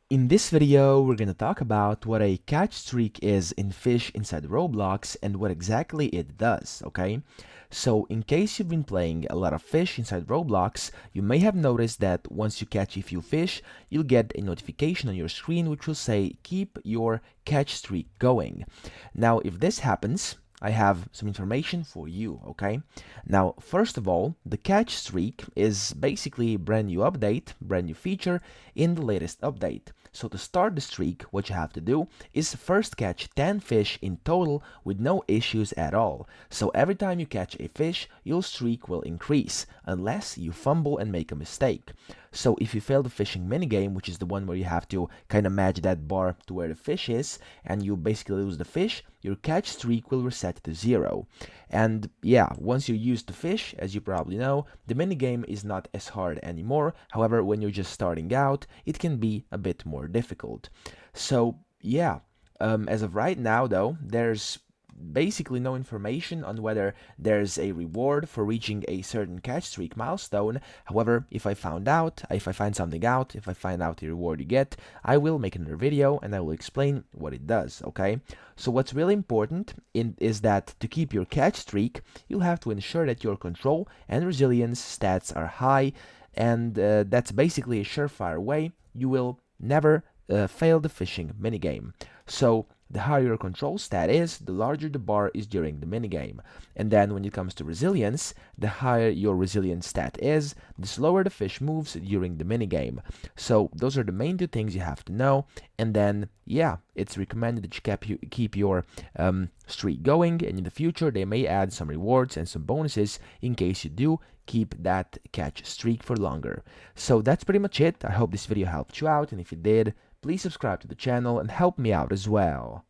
In this video, we're going to talk about what a catch streak is in Fish inside Roblox and what exactly it does, okay? So, in case you've been playing a lot of Fish inside Roblox, you may have noticed that once you catch a few fish, you'll get a notification on your screen which will say, keep your catch streak going. Now, if this happens, I have some information for you, okay? Now, first of all, the catch streak is basically a brand new update, brand new feature in the latest update. So to start the streak, what you have to do is first catch 10 fish in total with no issues at all. So every time you catch a fish, your streak will increase, unless you fumble and make a mistake. So if you fail the fishing minigame, which is the one where you have to kind of match that bar to where the fish is, and you basically lose the fish, your catch streak will reset to 0. And yeah, once you use the fish, as you probably know, the minigame is not as hard anymore. However, when you're just starting out, it can be a bit more difficult. So yeah, as of right now though, there's basically no information on whether there's a reward for reaching a certain catch streak milestone. However, if I find out the reward you get, I will make another video and I will explain what it does, okay? So what's really important is that to keep your catch streak, you'll have to ensure that your control and resilience stats are high, and that's basically a surefire way you will never fail the fishing minigame. So the higher your control stat is, the larger the bar is during the minigame. And then when it comes to resilience, the higher your resilience stat is, the slower the fish moves during the minigame. So those are the main two things you have to know. And then, yeah, it's recommended that you keep your streak going, and in the future they may add some rewards and some bonuses in case you do keep that catch streak for longer. So that's pretty much it. I hope this video helped you out, and if it did, please subscribe to the channel and help me out as well.